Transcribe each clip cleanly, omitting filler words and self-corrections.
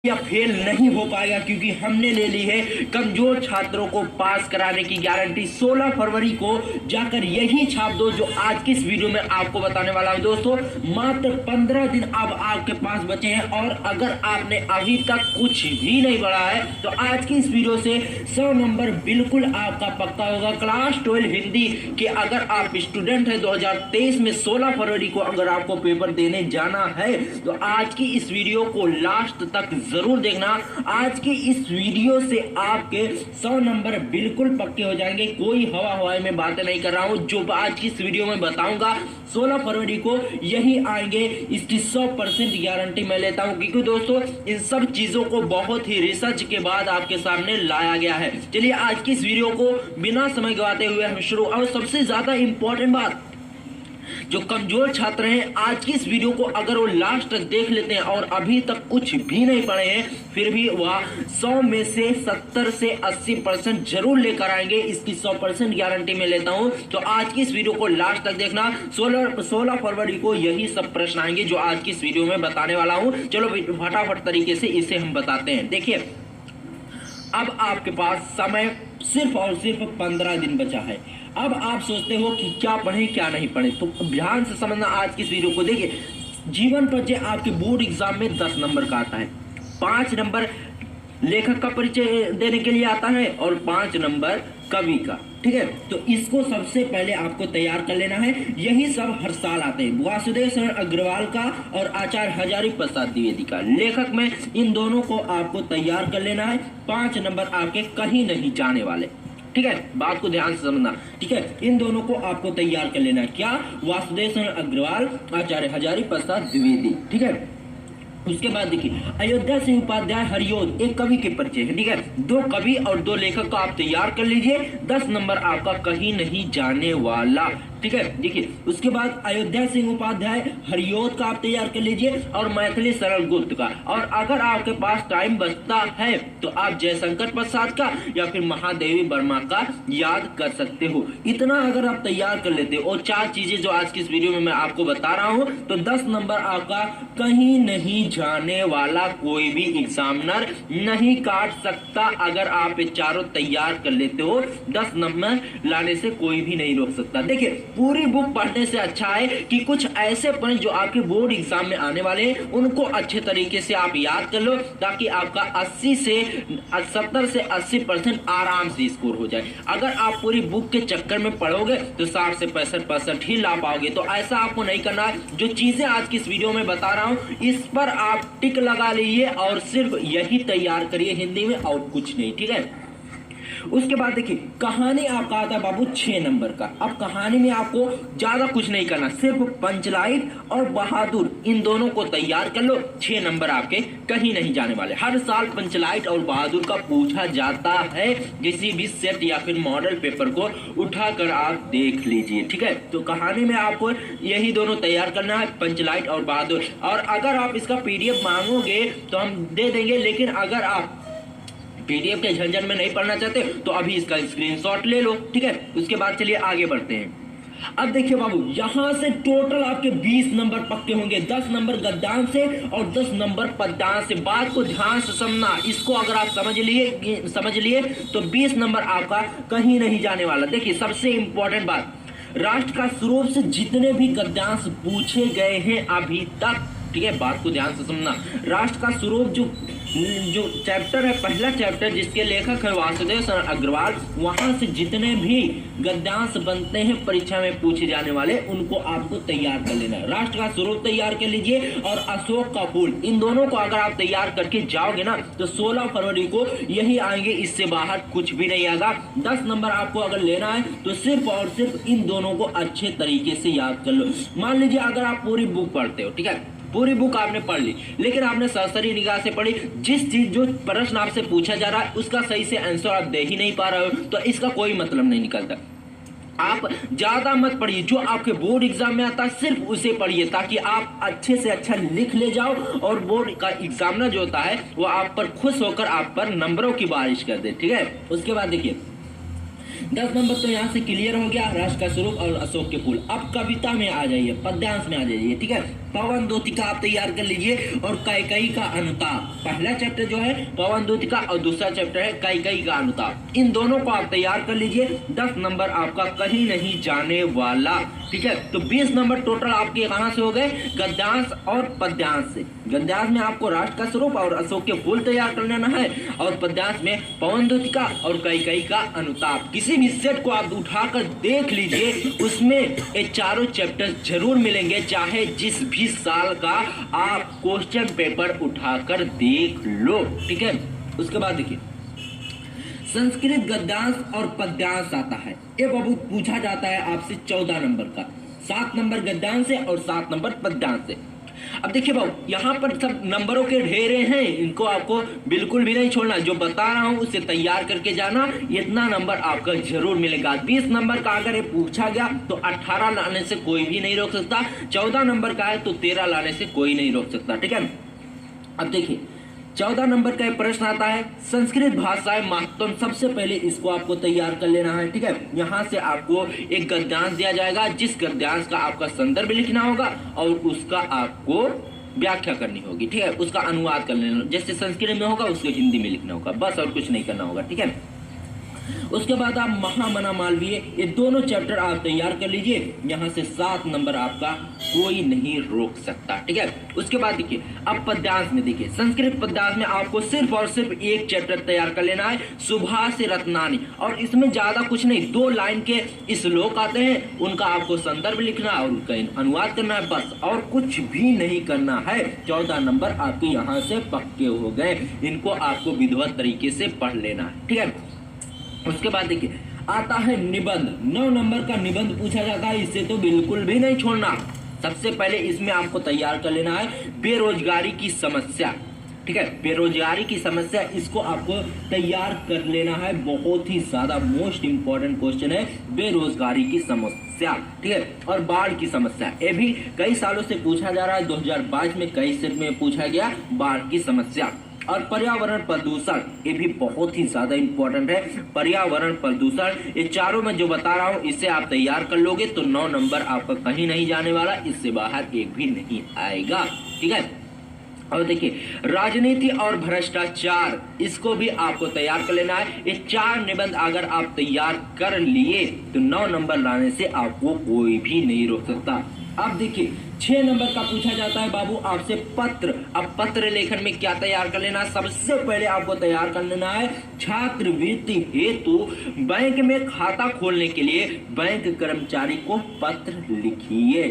या फेल नहीं हो पाएगा, क्योंकि हमने ले ली है कमजोर छात्रों को पास कराने की गारंटी। 16 फरवरी को जाकर यही छाप दो जो आज की इस वीडियो में आपको बताने वाला हूं। दोस्तों मात्र 15 दिन अब आपके पास बचे हैं, और अगर आपने अभी तक कुछ भी नहीं पढ़ा है तो आज की इस वीडियो से 100 नंबर बिल्कुल आपका पक्का होगा। क्लास 12 हिंदी के अगर आप स्टूडेंट हैं 2023 में 16 फरवरी को अगर आपको पेपर देने जाना है तो आज की इस वीडियो को लास्ट तक जरूर देखना। आज की इस वीडियो से आपके 100 नंबर बिल्कुल पक्के हो जाएंगे। कोई हवा हवाई में बातें नहीं कर रहा हूं, जो आज की इस वीडियो में बताऊंगा 16 फरवरी को यही आएंगे, इसकी 100% गारंटी मैं लेता हूं, क्योंकि दोस्तों इन सब चीजों को बहुत ही रिसर्च के बाद आपके सामने लाया गया है। चलिए आज की इस वीडियो को बिना समय गवाते हुए हम शुरू। और सबसे ज्यादा इंपॉर्टेंट बात, जो कमजोर छात्र हैं आज की इस वीडियो को अगर वो लास्ट तक देख लेते हैं और अभी तक कुछ भी नहीं पढ़े हैं, फिर भी वह 100 में से 70 से 80% जरूर लेकर आएंगे, इसकी 100% गारंटी में लेता हूं। तो आज की इस वीडियो को लास्ट तक देखना। 16 फरवरी को यही सब प्रश्न आएंगे जो आज की इस वीडियो में बताने वाला हूं। चलो फटाफट तरीके से इसे हम बताते हैं। देखिए अब आपके पास समय सिर्फ और सिर्फ 15 दिन बचा है। अब आप सोचते हो कि क्या पढ़े क्या नहीं पढ़े, तो ध्यान से समझना आज की इस वीडियो को। देखिए जीवन परिचय आपके बोर्ड एग्जाम में 10 नंबर का आता है, 5 नंबर लेखक का परिचय देने के लिए आता है और 5 नंबर कवि का। ठीक है, तो इसको सबसे पहले आपको तैयार कर लेना है। यही सब हर साल आते हैं, वासुदेव शरण अग्रवाल का और आचार्य हजारी प्रसाद द्विवेदी का। लेखक में इन दोनों को आपको तैयार कर लेना है। 5 नंबर आपके कहीं नहीं जाने वाले। ठीक है, बात को ध्यान से समझना। ठीक है, इन दोनों को आपको तैयार कर लेना है। क्या? वासुदेव शरण अग्रवाल, आचार्य हजारी प्रसाद द्विवेदी। ठीक है, उसके बाद देखिए अयोध्या सिंह उपाध्याय हरिओद एक कवि के परिचय है। ठीक है, 2 कवि और 2 लेखक को आप तैयार कर लीजिए। 10 नंबर आपका कहीं नहीं जाने वाला। ठीक है, देखिए उसके बाद अयोध्या सिंह उपाध्याय हरिओद का आप तैयार कर लीजिए और मैथिली शरण गुप्त का। और अगर आपके पास टाइम बचता है तो आप जयशंकर प्रसाद का या फिर महादेवी वर्मा का याद कर सकते हो। इतना अगर आप तैयार कर लेते हो और 4 चीजें जो आज की इस वीडियो में मैं आपको बता रहा हूं, तो 10 नंबर आपका कहीं नहीं जाने वाला। कोई भी एग्जामिनर नहीं काट सकता। अगर आप ये चारों तैयार कर लेते हो 10 नंबर लाने से कोई भी नहीं रोक सकता। देखिए पूरी बुक पढ़ने से अच्छा है कि कुछ ऐसे पॉइंट जो आपके बोर्ड एग्जाम में आने वाले हैं उनको अच्छे तरीके से आप याद कर लो, ताकि आपका 70 से 80% आराम से स्कोर हो जाए। अगर आप पूरी बुक के चक्कर में पढ़ोगे तो 60 से 65% ही ला पाओगे। तो ऐसा आपको नहीं करना है। जो चीजें आज की इस वीडियो में बता रहा हूं इस पर आप टिक लगा लीजिए और सिर्फ यही तैयार करिए हिंदी में और कुछ नहीं। ठीक है, उसके बाद देखिए कहानी आपका आता है बाबू 6 नंबर का। अब कहानी में आपको ज्यादा कुछ नहीं करना, सिर्फ पंचलाइट और बहादुर इन दोनों को तैयार कर लो। 6 नंबर आपके कहीं नहीं जाने वाले। हर साल पंचलाइट और बहादुर का पूछा जाता है, किसी भी सेट या फिर मॉडल पेपर को उठाकर आप देख लीजिए। ठीक है, तो कहानी में आपको यही दोनों तैयार करना है, पंचलाइट और बहादुर। और अगर आप इसका PDF मांगोगे तो हम दे देंगे, लेकिन अगर आप PDF के झंझट में नहीं पढ़ना चाहते तो अभी इसका स्क्रीनशॉट ले लो। ठीक है, उसके बाद चलिए आगे बढ़ते हैं। अब देखिए बाबू यहां से टोटल आपके 20 नंबर पक्के होंगे, 10 नंबर गद्यांश से और 10 नंबर पद्यांश से। बात को ध्यान से समझना, इसको अगर आप समझ लिए तो 20 नंबर आपका कहीं नहीं जाने वाला। देखिए सबसे इंपॉर्टेंट बात, राष्ट्र का स्वरूप से जितने भी गद्यांश पूछे गए हैं अभी तक, ठीक है, बात को ध्यान से समझना। राष्ट्र का स्वरूप जो चैप्टर है, पहला चैप्टर जिसके लेखक है वासुदेव शरण अग्रवाल, वहां से जितने भी गद्यांश बनते हैं परीक्षा में पूछे जाने वाले उनको आपको तैयार कर लेना है। राष्ट्र का स्वरूप तैयार कर लीजिए और अशोक का फूल, इन दोनों को अगर आप तैयार करके जाओगे ना तो 16 फरवरी को यही आएंगे, इससे बाहर कुछ भी नहीं आएगा। 10 नंबर आपको अगर लेना है तो सिर्फ और सिर्फ इन दोनों को अच्छे तरीके से याद कर लो। मान लीजिए अगर आप पूरी बुक पढ़ते हो, ठीक है, पूरी बुक आपने पढ़ ली, लेकिन आपने सरसरी निगाह से पढ़ी, जिस चीज जो प्रश्न आपसे पूछा जा रहा है उसका सही से आंसर आप दे ही नहीं पा रहे हो, तो इसका कोई मतलब नहीं निकलता। आप ज्यादा मत पढ़िए, जो आपके बोर्ड एग्जाम में आता है सिर्फ उसे पढ़िए, ताकि आप अच्छे से अच्छा लिख ले जाओ और बोर्ड का एग्जामिनर जो होता है वो आप पर खुश होकर आप पर नंबरों की बारिश कर दे। ठीक है, उसके बाद देखिए 10 नंबर तो यहाँ से क्लियर हो गया, राष्ट्र का स्वरूप और अशोक के फूल। अब कविता में आ जाइए, पद्यांश में आ जाइए। ठीक है, पवन द्योतिका आप तैयार कर लीजिए और कैकेयी का अनुताप। पहला चैप्टर जो है पवन द्योतिका और दूसरा चैप्टर है कैकेयी का अनुताप। इन दोनों को आप तैयार कर लीजिए, 10 नंबर आपका कहीं नहीं जाने वाला। ठीक है, तो 20 नंबर टोटल आपके कहां से हो गए, गद्यांश और पद्यांश से। गद्यांश में आपको राष्ट्र का स्वरूप और अशोक के फूल तैयार कर लेना है, और पद्यांश में पवन द्योतिका और कैकेयी का अनुताप। किसी भी सेट को आप उठाकर देख लीजिए, उसमें ये चारों चैप्टर जरूर मिलेंगे, चाहे जिस भी साल का आप क्वेश्चन पेपर उठाकर देख लो। ठीक है, उसके बाद देखिए संस्कृत गद्यांश और पद्यांश आता है। ये बाबू पूछा जाता है आपसे 14 नंबर का, 7 नंबर गद्यांश से और 7 नंबर पद्यांश से। अब देखिए बाबू यहाँ पर सब नंबरों के ढेरे हैं, इनको आपको बिल्कुल भी नहीं छोड़ना। जो बता रहा हूं उसे तैयार करके जाना, इतना नंबर आपका जरूर मिलेगा। 20 नंबर का अगर ये पूछा गया तो 18 लाने से कोई भी नहीं रोक सकता, 14 नंबर का है तो 13 लाने से कोई नहीं रोक सकता। ठीक है, अब देखिए 14 नंबर का प्रश्न आता है संस्कृत भाषाएं महत्वपूर्ण। सबसे पहले इसको आपको तैयार कर लेना है। ठीक है, यहाँ से आपको एक गद्यांश दिया जाएगा, जिस गद्यांश का आपका संदर्भ लिखना होगा और उसका आपको व्याख्या करनी होगी। ठीक है, उसका अनुवाद कर लेना, जैसे संस्कृत में होगा उसको हिंदी में लिखना होगा, बस और कुछ नहीं करना होगा। ठीक है, उसके बाद आप महामना मालवीय, ये दोनों चैप्टर आप तैयार कर लीजिए। यहाँ से 7 नंबर आपका कोई नहीं रोक सकता। ठीक है, उसके बाद देखिए अब पद्यांश में देखिए संस्कृत पद्यांश में आपको सिर्फ और सिर्फ एक चैप्टर तैयार कर लेना है, सुभाष रत्नानी। और इसमें ज्यादा कुछ नहीं, 2 लाइन के श्लोक आते हैं, उनका आपको संदर्भ लिखना और उनका अनुवाद करना है, बस और कुछ भी नहीं करना है। 14 नंबर आपके यहाँ से पक्के हो गए, इनको आपको विधिवत तरीके से पढ़ लेना है। ठीक है, उसके बाद देखिए आता है निबंध। 9 नंबर का निबंध पूछा जाता है, इसे तो बिल्कुल भी नहीं छोड़ना। सबसे पहले इसमें आपको तैयार कर लेना है बेरोजगारी की समस्या। ठीक है, बेरोजगारी की समस्या, इसको आपको तैयार कर लेना है। बहुत ही ज्यादा मोस्ट इंपॉर्टेंट क्वेश्चन है बेरोजगारी की समस्या। ठीक है, और बाढ़ की समस्या, ये भी कई सालों से पूछा जा रहा है। 2022 में कई सेट में पूछा गया बाढ़ की समस्या। और पर्यावरण प्रदूषण, ये भी बहुत ही ज्यादा इंपॉर्टेंट है। पर्यावरण प्रदूषण, ये चारों में जो बता रहा हूं इसे आप तैयार कर लोगे तो 9 नंबर आपका कहीं नहीं जाने वाला, इससे बाहर एक भी नहीं आएगा। ठीक है, और देखिए राजनीति और भ्रष्टाचार, इसको भी आपको तैयार कर लेना है। ये 4 निबंध अगर आप तैयार कर लिए तो 9 नंबर लाने से आपको कोई भी नहीं रोक सकता। अब देखिए 6 नंबर का पूछा जाता है बाबू आपसे पत्र। अब पत्र लेखन में क्या तैयार कर लेना है, सबसे पहले आपको तैयार कर लेना है छात्रवृत्ति हेतु बैंक में खाता खोलने के लिए बैंक कर्मचारी को पत्र लिखिए।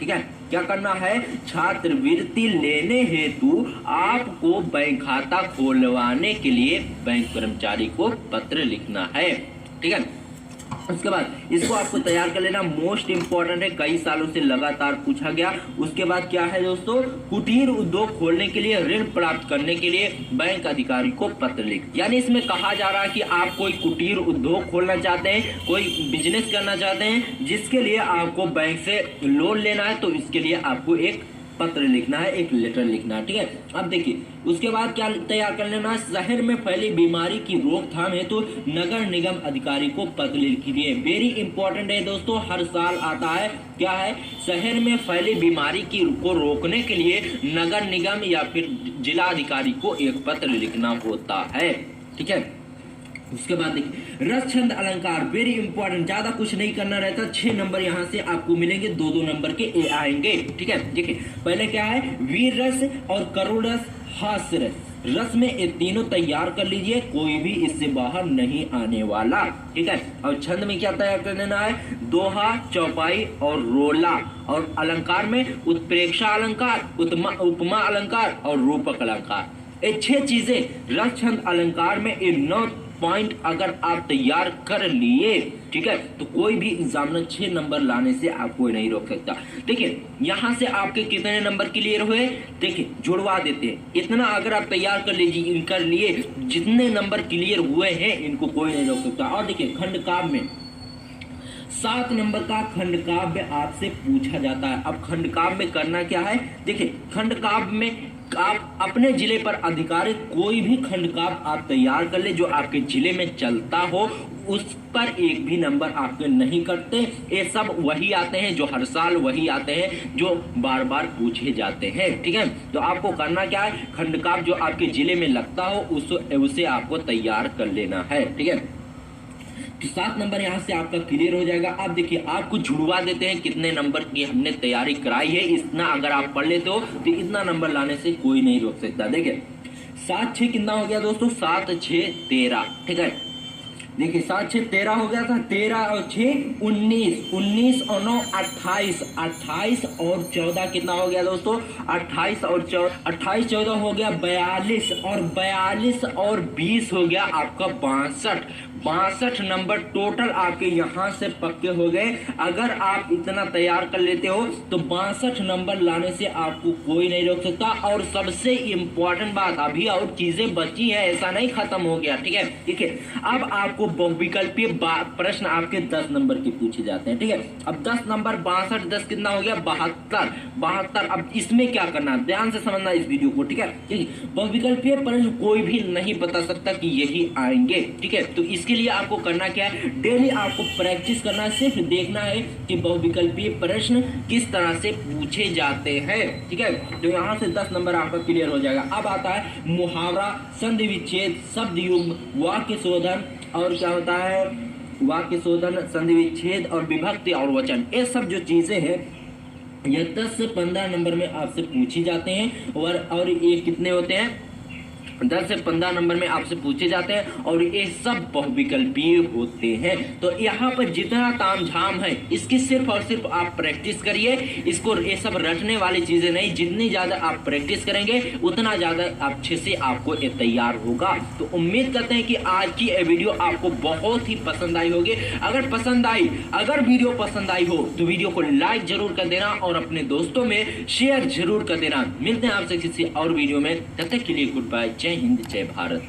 ठीक है, क्या करना है, छात्रवृत्ति लेने हेतु आपको बैंक खाता खोलवाने के लिए बैंक कर्मचारी को पत्र लिखना है। ठीक है, उसके बाद इसको आपको तैयार कर लेना, मोस्ट इंपॉर्टेंट है, कई सालों से लगातार पूछा गया। उसके बाद क्या है दोस्तों, कुटीर उद्योग खोलने के लिए ऋण प्राप्त करने के लिए बैंक अधिकारी को पत्र लिख। यानी इसमें कहा जा रहा है कि आप कोई कुटीर उद्योग खोलना चाहते हैं, कोई बिजनेस करना चाहते हैं, जिसके लिए आपको बैंक से लोन लेना है, तो इसके लिए आपको एक पत्र लिखना है, एक लेटर लिखना है। ठीक है, अब देखिए उसके बाद क्या तैयार कर लेना है, शहर में फैली बीमारी की रोकथाम हेतु नगर निगम अधिकारी को पत्र लिखिए। वेरी इंपॉर्टेंट है दोस्तों, हर साल आता है। क्या है, शहर में फैली बीमारी को रोकने के लिए नगर निगम या फिर जिला अधिकारी को एक पत्र लिखना होता है। ठीक है, उसके बाद देखिए रस छंद अलंकार, वेरी इंपॉर्टेंट, ज्यादा कुछ नहीं करना रहता। 6 नंबर यहाँ से आपको मिलेंगे, 2-2 नंबर के ए आएंगे। ठीक है, देखिए पहले क्या है, वीर रस और करुण रस, हास्य रस। रस में ये तीनों तैयार कर लीजिए, कोई भी इससे बाहर नहीं आने वाला। ठीक है, और छंद में क्या तैयार कर लेना है, दोहा, चौपाई और रोला। और अलंकार में उत्प्रेक्षा अलंकार, उपमा अलंकार और रूपक अलंकार। ये 6 चीजें रस छंद अलंकार में, ये 9 पॉइंट अगर आप तैयार कर लिए, ठीक है, तो कोई भी एग्जामिनर 6 नंबर लाने से आपको नहीं रोक सकता। देखिए यहां से आपके कितने नंबर क्लियर हुए, देखिए जुड़वा देते हैं। इतना अगर आप तैयार कर लीजिए, कर लिए, जितने नंबर क्लियर हुए हैं इनको कोई नहीं रोक सकता। और देखिए खंड काव्य में 7 नंबर का खंड काव्य आपसे पूछा जाता है। अब खंड काव्य में करना क्या है, देखिए खंड काव्य में आप अपने जिले पर आधिकारिक कोई भी खंड का आप तैयार कर ले जो आपके जिले में चलता हो, उस पर एक भी नंबर आपके नहीं कटते। ये सब वही आते हैं जो हर साल वही आते हैं जो बार बार पूछे जाते हैं, ठीक है। तो आपको करना क्या है, खंड का जो आपके जिले में लगता हो उसे आपको तैयार कर लेना है, ठीक है। तो 7 नंबर यहाँ से आपका क्लियर हो जाएगा। आप देखिए, आपको जुड़वा देते हैं कितने नंबर की हमने तैयारी कराई है, इतना अगर आप पढ़ लेते हो तो इतना नंबर लाने से कोई नहीं रोक सकता। देखिए 7 6 कितना हो गया दोस्तों, 7 6 13, ठीक है। देखिए 7 6 13 हो गया था, 13 और 6 19, 19 और 9 28, 28 और 14 कितना हो गया दोस्तों, 28 और 14 हो गया 42, और 42 और 20 हो गया आपका 62 नंबर टोटल आपके यहाँ से पक्के हो गए। अगर आप इतना तैयार कर लेते हो तो 62 नंबर लाने से आपको कोई नहीं रोक सकता। और सबसे इंपॉर्टेंट बात, अभी और चीजें बची है, ऐसा नहीं खत्म हो गया, ठीक है, ठीक है। अब आपको बहुविकल्पीय प्रश्न आपके 10 नंबर के पूछे जाते हैं, ठीक है। अब 10 नंबर 62 10 कितना हो गया 72। अब इसमें क्या करना, ध्यान से समझना इस वीडियो को, ठीक है। बहुविकल्पीय प्रश्न कोई भी नहीं बता सकता कि यही आएंगे, ठीक है। तो इसके लिए आपको करना क्या है, डेली आपको प्रैक्टिस करना है, सिर्फ देखना है कि बहुविकल्पीय प्रश्न किस तरह से पूछे जाते हैं, ठीक है। तो यहाँ से 10 नंबर आपका क्लियर हो जाएगा। अब आता है मुहावरा, संधि विच्छेद, शब्द युग्म, वाक्य शोधन, और क्या होता है वाक्य शोधन, संधि विच्छेद और विभक्ति और वचन। ये सब जो चीजें हैं ये 10 से 15 नंबर में आपसे पूछी जाते हैं। और ये कितने होते हैं, 10 से 15 नंबर में आपसे पूछे जाते हैं, और ये सब बहुविकल्पीय होते हैं। तो यहाँ पर जितना तामझाम है इसकी सिर्फ और सिर्फ आप प्रैक्टिस करिए, इसको ये सब रटने वाली चीजें नहीं, जितनी ज्यादा आप प्रैक्टिस करेंगे उतना ज्यादा अच्छे से आपको ये तैयार होगा। तो उम्मीद करते हैं कि आज की ये वीडियो आपको बहुत ही पसंद आई होगी। अगर वीडियो पसंद आई हो तो वीडियो को लाइक जरूर कर देना और अपने दोस्तों में शेयर जरूर कर देना। मिलते हैं आपसे किसी और वीडियो में, तब तक के लिए गुड बाय, जय हिंद, जय भारत।